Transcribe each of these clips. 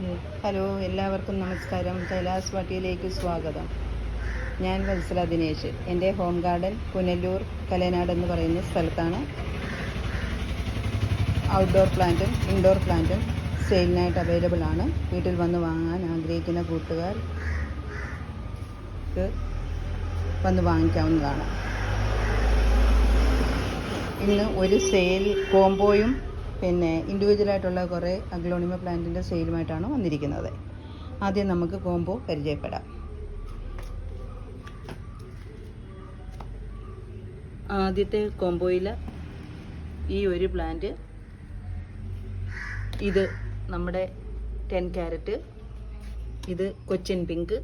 Hello, എല്ലാവർക്കും നമസ്കാരം. കൈലാസ് വാട്ടിയിലേക്ക് സ്വാഗതം. ഞാൻ വത്സല ദിനേശ്. എൻ്റെ ഹോം ഗാർഡൻ പുനലൂർ കലനാട് എന്ന് പറയുന്ന സ്ഥലത്താണ്. ഔട്ട്ഡോർ പ്ലാന്റും ഇൻഡോർ പ്ലാന്റും സെയിലിനായിട്ട് അവൈലബിൾ ആണ്. വീട്ടിൽ വന്ന് വാങ്ങാൻ ആഗ്രഹിക്കുന്ന കൂട്ടുകാർക്ക് വന്ന് വാങ്ങിക്കാവുന്നതാണ്. ഇന്ന് ഒരു സെയിൽ കോംബോയും പിന്നെ ഇൻഡിവിജ്വലായിട്ടുള്ള കുറേ അഗ്ലോണിമ പ്ലാന്റിൻ്റെ സെയിലുമായിട്ടാണ് വന്നിരിക്കുന്നത്. ആദ്യം നമുക്ക് കോംബോ പരിചയപ്പെടാം. ആദ്യത്തെ കോംബോയിൽ ഈ ഒരു പ്ലാന്റ്, ഇത് നമ്മുടെ 10 ക്യാരറ്റ്, ഇത് കൊച്ചിൻ പിങ്ക്,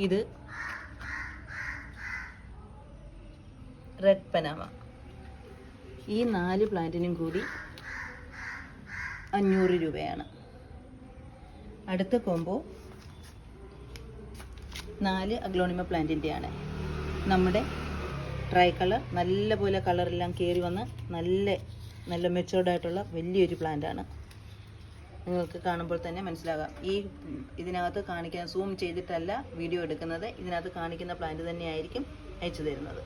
ഇത് റെഡ് പനാമ. ഈ 4 പ്ലാന്റിനും കൂടി 500 രൂപയാണ്. അടുത്ത കോംബോ 4 അഗ്ലോണിമ പ്ലാന്റിൻ്റെയാണ്. നമ്മുടെ ട്രൈ കളർ, നല്ലപോലെ കളറെല്ലാം കയറി വന്ന് നല്ല മെച്ചോർഡായിട്ടുള്ള വലിയൊരു പ്ലാന്റാണ്. നിങ്ങൾക്ക് കാണുമ്പോൾ തന്നെ മനസ്സിലാകാം. ഇതിനകത്ത് കാണിക്കാൻ സൂം ചെയ്തിട്ടല്ല വീഡിയോ എടുക്കുന്നത്. ഇതിനകത്ത് കാണിക്കുന്ന പ്ലാന്റ് തന്നെയായിരിക്കും അയച്ചു തരുന്നത്.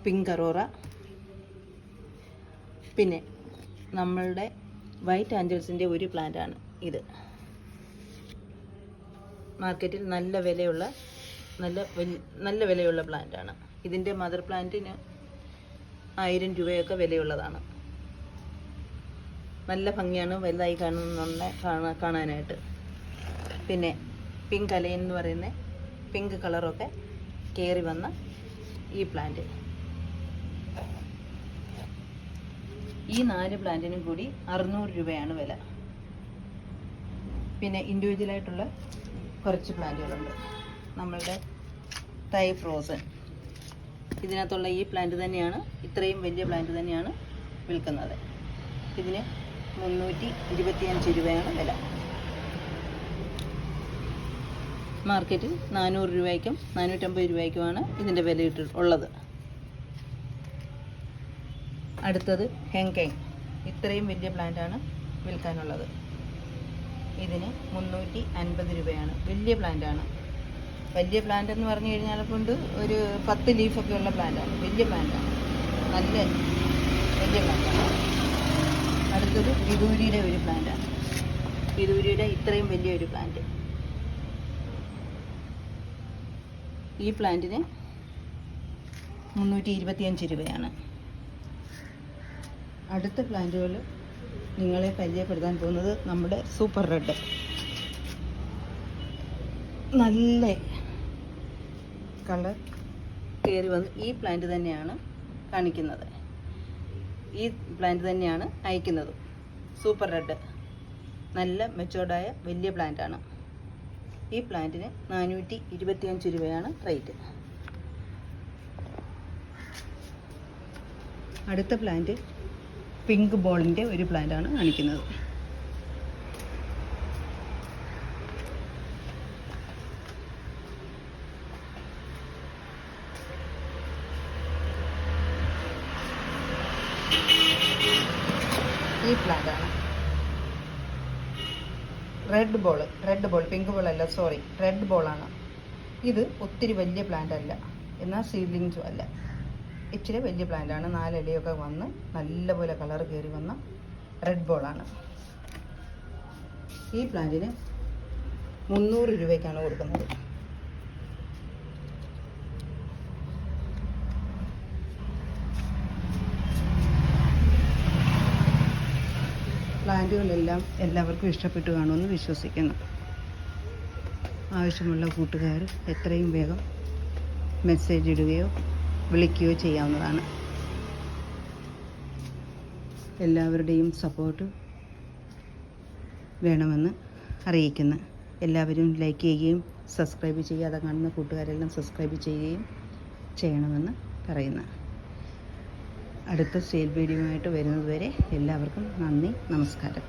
പിങ്ക് അറോറ, പിന്നെ നമ്മളുടെ വൈറ്റ് ആഞ്ചൽസിൻ്റെ ഒരു പ്ലാന്റാണ് ഇത്. മാർക്കറ്റിൽ നല്ല വിലയുള്ള പ്ലാന്റാണ്. ഇതിൻ്റെ മദർ പ്ലാന്റിന് 1000 രൂപയൊക്കെ വിലയുള്ളതാണ്. നല്ല ഭംഗിയാണ്, വലുതായി കാണാനായിട്ട്. പിന്നെ പിങ്ക് അലൈൻ എന്ന് പറയുന്ന പിങ്ക് കളറൊക്കെ കയറി വന്ന ഈ പ്ലാന്റ്. ഈ 4 പ്ലാന്റിനും കൂടി 600 രൂപയാണ് വില. പിന്നെ ഇൻഡിവിജ്വലായിട്ടുള്ള കുറച്ച് പ്ലാന്റുകളുണ്ട്. നമ്മളുടെ തൈ ഫ്രോസൺ, ഇതിനകത്തുള്ള ഈ പ്ലാന്റ് തന്നെയാണ്, ഇത്രയും വലിയ പ്ലാന്റ് തന്നെയാണ് വിൽക്കുന്നത്. ഇതിന് 325 രൂപയാണ് വില. മാർക്കറ്റിൽ 400 രൂപയ്ക്കും 450 രൂപയ്ക്കുമാണ് ഇതിൻ്റെ വില ഉള്ളത്. അടുത്തത് ഹെങ്കെങ്. ഇത്രയും വലിയ പ്ലാന്റാണ് വിൽക്കാനുള്ളത്. ഇതിന് 350 രൂപയാണ്. വലിയ പ്ലാന്റാണ്. വലിയ പ്ലാന്റ് എന്ന് പറഞ്ഞു കഴിഞ്ഞാൽ കൊണ്ട് ഒരു 10 ലീഫൊക്കെ ഉള്ള പ്ലാന്റാണ്. വലിയ പ്ലാന്റാണ്, നല്ല വലിയ പ്ലാന്റാണ്. അടുത്തത് വിദൂരിയുടെ ഒരു പ്ലാന്റാണ്. വിദൂരിയുടെ ഇത്രയും വലിയൊരു പ്ലാന്റ്. ഈ പ്ലാന്റിന് 325 രൂപയാണ്. അടുത്ത പ്ലാന്റുകൾ നിങ്ങളെ പരിചയപ്പെടുത്താൻ പോകുന്നത് നമ്മുടെ സൂപ്പർ റെഡ്. നല്ല കളർ കയറി വന്ന് ഈ പ്ലാന്റ് തന്നെയാണ് കാണിക്കുന്നത്. ഈ പ്ലാന്റ് തന്നെയാണ് അയക്കുന്നത്. സൂപ്പർ റെഡ് നല്ല മെച്ചോർഡായ വലിയ പ്ലാന്റാണ്. ഈ പ്ലാന്റിന് 425 രൂപയാണ് റേറ്റ്. അടുത്ത പ്ലാന്റ് പിങ്ക് ബോളിൻ്റെ ഒരു പ്ലാന്റാണ് കാണിക്കുന്നത്. ഈ പ്ലാന്റാണ് റെഡ് ബോൾ, പിങ്ക് ബോൾ അല്ല, സോറി, റെഡ് ബോളാണ്. ഇത് ഒത്തിരി വലിയ പ്ലാന്റ് അല്ല, എന്നാൽ സീഡ്ലിങ്സും അല്ല. ഇച്ചിരി വലിയ പ്ലാന്റാണ്. 4 ഇലയൊക്കെ വന്ന് നല്ലപോലെ കളർ കയറി വന്ന റെഡ് ബോളാണ്. ഈ പ്ലാന്റിന് 300 രൂപയ്ക്കാണ് കൊടുക്കുന്നത്. പ്ലാന്റുകളെല്ലാം എല്ലാവർക്കും ഇഷ്ടപ്പെട്ടു കാണുമെന്ന് വിശ്വസിക്കുന്നു. ആവശ്യമുള്ള കൂട്ടുകാർ എത്രയും വേഗം മെസ്സേജ് ഇടുകയോ വിളിക്കുകയോ ചെയ്യാവുന്നതാണ്. എല്ലാവരുടെയും സപ്പോർട്ട് വേണമെന്ന് അറിയിക്കുന്നു. എല്ലാവരും ലൈക്ക് ചെയ്യുകയും സബ്സ്ക്രൈബ് ചെയ്യാതെ കാണുന്ന കൂട്ടുകാരെല്ലാം സബ്സ്ക്രൈബ് ചെയ്യുകയും ചെയ്യണമെന്ന് പറയുന്നു. അടുത്ത സെയിൽ വീഡിയോയുമായിട്ട് വരുന്നതുവരെ എല്ലാവർക്കും നന്ദി, നമസ്കാരം.